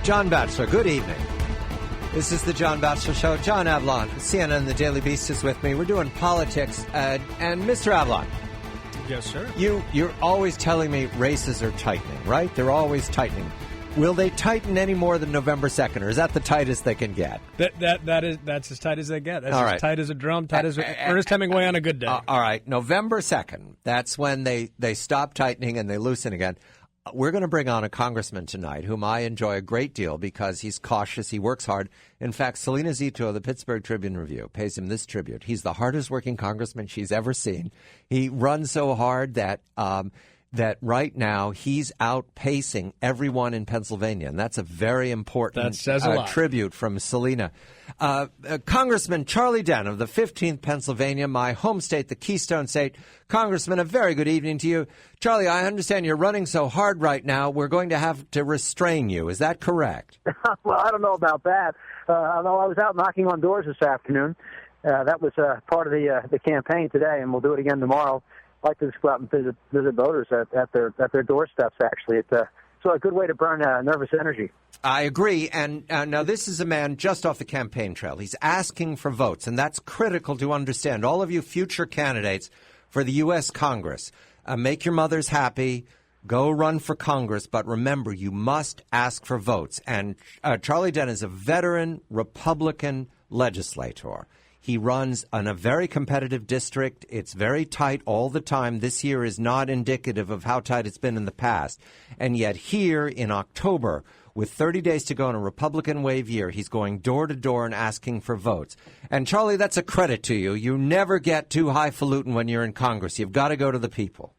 John Batchelor, good evening. This is the John Batchelor Show. John Avlon, CNN, The Daily Beast is with me. We're doing politics. And Mr. Avlon. Yes, sir. You're always telling me races are tightening, right? They're always tightening. Will they tighten any more than November 2nd, or is that the tightest they can get? That's as tight as they get. That's all as right. Tight as a drum, tight as Ernest Hemingway on a good day. All right, November 2nd. That's when they stop tightening and they loosen again. We're going to bring on a congressman tonight whom I enjoy a great deal because he's cautious, he works hard. In fact, Selena Zito of the Pittsburgh Tribune-Review pays him this tribute. He's the hardest working congressman she's ever seen. He runs so hard that right now he's outpacing everyone in Pennsylvania, and that's a very important tribute from Selena. Congressman Charlie Dent of the 15th Pennsylvania, my home state, the Keystone State. Congressman, a very good evening to you. Charlie, I understand you're running so hard right now, we're going to have to restrain you. Is that correct? Well, I don't know about that. I know I was out knocking on doors this afternoon. That was part of the campaign today, and we'll do it again tomorrow. I like to just go out and visit voters at their doorsteps, actually. It's a good way to burn nervous energy. I agree. And now this is a man just off the campaign trail. He's asking for votes, and that's critical to understand. All of you future candidates for the U.S. Congress, make your mothers happy. Go run for Congress, but remember, you must ask for votes. And Charlie Dent is a veteran Republican legislator. He runs in a very competitive district. It's very tight all the time. This year is not indicative of how tight it's been in the past. And yet here in October, with 30 days to go in a Republican wave year, he's going door to door and asking for votes. And, Charlie, that's a credit to you. You never get too highfalutin when you're in Congress. You've got to go to the people.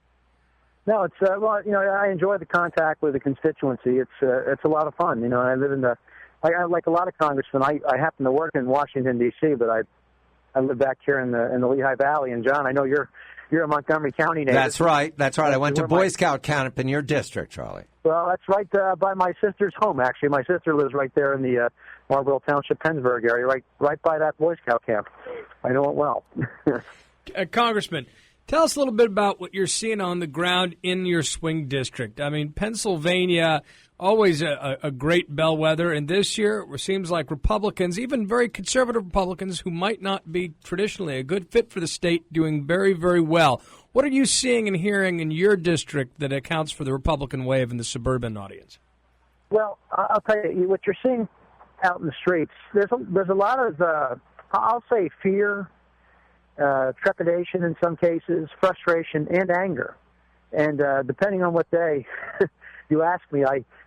No, it's I enjoy the contact with the constituency. It's a lot of fun. I live in like a lot of congressmen. I happen to work in Washington D.C., but I live back here in the Lehigh Valley. And John, I know you're a Montgomery County native. That's right. I went to Boy Scout camp in your district, Charlie. Well, that's right by my sister's home. Actually, my sister lives right there in the Marlboro Township, Pennsburg area, right by that Boy Scout camp. I know it well. Congressman, tell us a little bit about what you're seeing on the ground in your swing district. I mean, Pennsylvania, always a great bellwether, and this year it seems like Republicans, even very conservative Republicans who might not be traditionally a good fit for the state, doing very, very well. What are you seeing and hearing in your district that accounts for the Republican wave in the suburban audience? Well, I'll tell you, what you're seeing out in the streets, there's a lot of, I'll say, fear, trepidation in some cases, frustration, and anger. And depending on what day you ask me,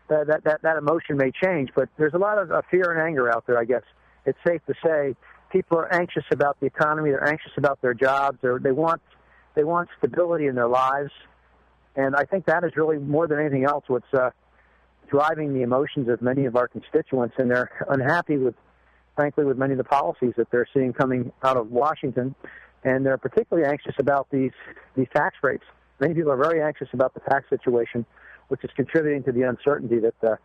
that emotion may change. But there's a lot of fear and anger out there, I guess. It's safe to say people are anxious about the economy. They're anxious about their jobs. They want stability in their lives. And I think that is really, more than anything else, what's driving the emotions of many of our constituents. And they're unhappy frankly, with many of the policies that they're seeing coming out of Washington. And they're particularly anxious about these tax rates. Many people are very anxious about the tax situation, which is contributing to the uncertainty that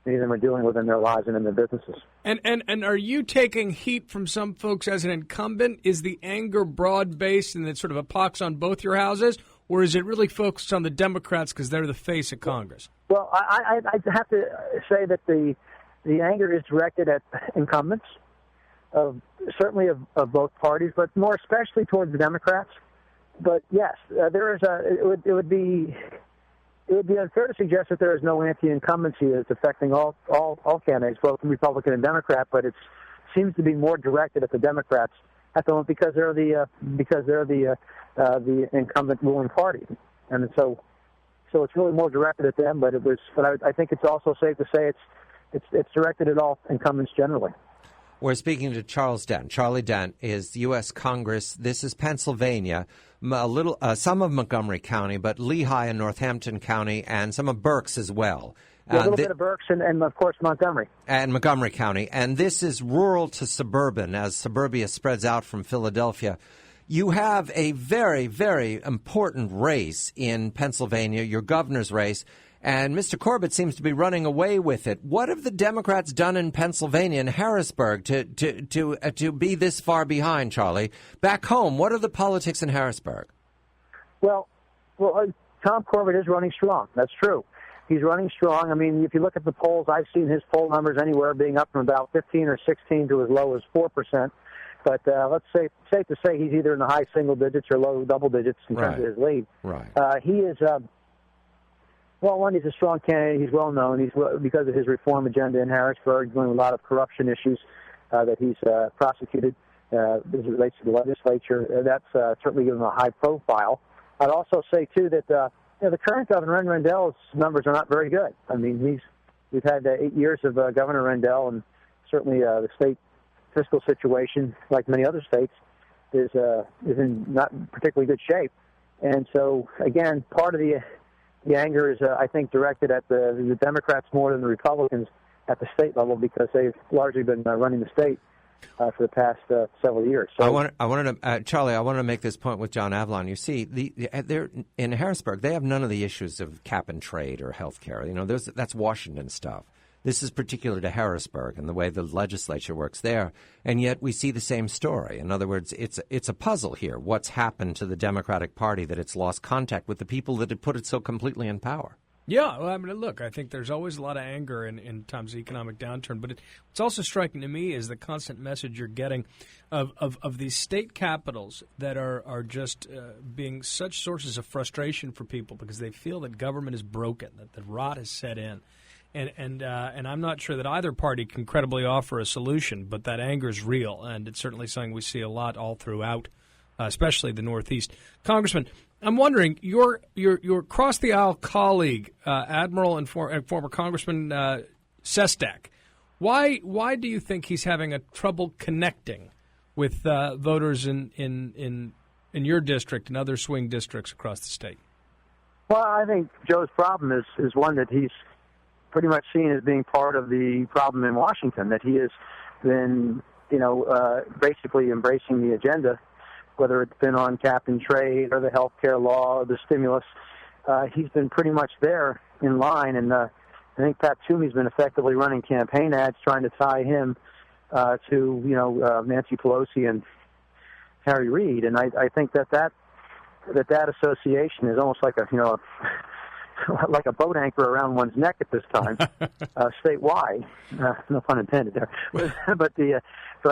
many of them are dealing with in their lives and in their businesses. And are you taking heat from some folks as an incumbent? Is the anger broad-based and it sort of a pox on both your houses? Or is it really focused on the Democrats because they're the face of Congress? Well, I have to say that the anger is directed at incumbents, certainly of both parties, but more especially towards the Democrats. But yes, it would be unfair to suggest that there is no anti-incumbency that's affecting all candidates, both Republican and Democrat. But it seems to be more directed at the Democrats at the moment because they're the incumbent ruling party, and so it's really more directed at them. But I think it's also safe to say it's directed at all incumbents generally. We're speaking to Charlie Dent is U.S. Congress. This is Pennsylvania, some of Montgomery County, but Lehigh and Northampton County, and some of Berks as well. A little bit of Berks and, of course, Montgomery. And Montgomery County. And this is rural to suburban, as suburbia spreads out from Philadelphia. You have a very, very important race in Pennsylvania, your governor's race. And Mr. Corbett seems to be running away with it. What have the Democrats done in Pennsylvania and Harrisburg to be this far behind, Charlie? Back home, what are the politics in Harrisburg? Well, Tom Corbett is running strong. That's true. He's running strong. I mean, if you look at the polls, I've seen his poll numbers anywhere being up from about 15 or 16 to as low as 4%. But let's say, safe to say he's either in the high single digits or low double digits in terms of his lead. Right. He is, well, one, he's a strong candidate. He's well known. He's because of his reform agenda in Harrisburg, dealing with a lot of corruption issues that he's prosecuted as it relates to the legislature. That's certainly given him a high profile. I'd also say, too, that the current governor, Ren Rendell's numbers are not very good. I mean, we've had 8 years of Governor Rendell, and certainly the state fiscal situation, like many other states, is in not particularly good shape. And so, again, part of the anger is, I think, directed at the Democrats more than the Republicans at the state level, because they've largely been running the state for the past several years. So Charlie, I wanted to make this point with John Avlon. You see, they're in Harrisburg, they have none of the issues of cap and trade or health care. You know, that's Washington stuff. This is particular to Harrisburg and the way the legislature works there, and yet we see the same story. In other words, it's a puzzle here. What's happened to the Democratic Party that it's lost contact with the people that had put it so completely in power? Yeah, well, I mean, look, I think there's always a lot of anger in times of economic downturn, but what's also striking to me is the constant message you're getting of these state capitals that are just being such sources of frustration for people because they feel that government is broken, that the rot has set in. And I'm not sure that either party can credibly offer a solution, but that anger is real, and it's certainly something we see a lot all throughout, especially the Northeast. Congressman, I'm wondering, your across-the-aisle colleague, Admiral and former Congressman Sestak, why do you think he's having a trouble connecting with voters in your district and other swing districts across the state? Well, I think Joe's problem is one that he's pretty much seen as being part of the problem in Washington, that he has been, basically embracing the agenda, whether it's been on cap and trade or the health care law or the stimulus. He's been pretty much there in line, and I think Pat Toomey's been effectively running campaign ads trying to tie him to, Nancy Pelosi and Harry Reid, and I think that association is almost like like a boat anchor around one's neck at this time, statewide. No pun intended there. But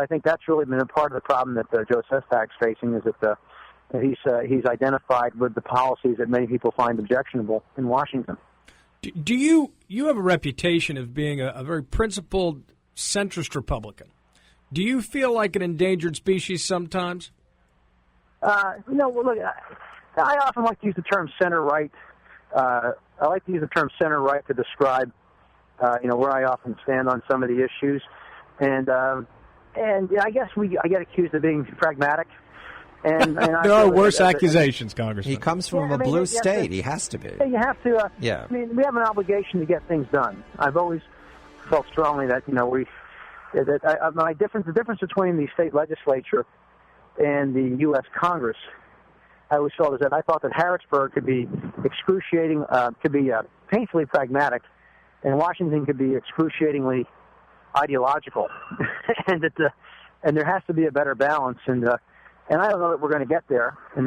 I think that's really been a part of the problem that Joe Sestak's facing, is that he's identified with the policies that many people find objectionable in Washington. Do you have a reputation of being a very principled centrist Republican? Do you feel like an endangered species sometimes? Look, I often like to use the term center-right. I like to use the term center-right to describe, where I often stand on some of the issues, and I guess I get accused of being pragmatic. And there are worse accusations, Congressman. He comes from a blue state. He has to be. You have to. Yeah. I mean, we have an obligation to get things done. I've always felt strongly that the difference between the state legislature and the U.S. Congress, I always felt, is that I thought that Harrisburg could be painfully pragmatic, and Washington could be excruciatingly ideological, and there has to be a better balance. And I don't know that we're going to get there. And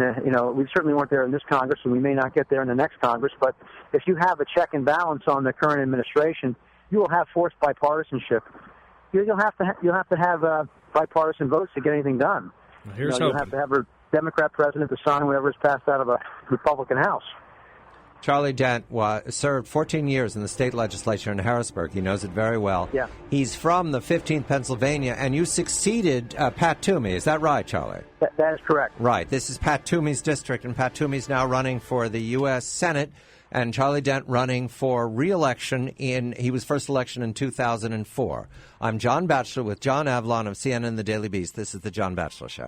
we certainly weren't there in this Congress, and we may not get there in the next Congress. But if you have a check and balance on the current administration, you will have forced bipartisanship. You'll have to have bipartisan votes to get anything done. Well, here's you'll have to have a Democrat president to sign whatever is passed out of a Republican House. Charlie Dent served 14 years in the state legislature in Harrisburg. He knows it very well. Yeah. He's from the 15th Pennsylvania, and you succeeded Pat Toomey. Is that right, Charlie? That is correct. Right. This is Pat Toomey's district, and Pat Toomey's now running for the U.S. Senate, and Charlie Dent running for re-election he was first election in 2004. I'm John Batchelor with John Avlon of CNN The Daily Beast. This is The John Batchelor Show.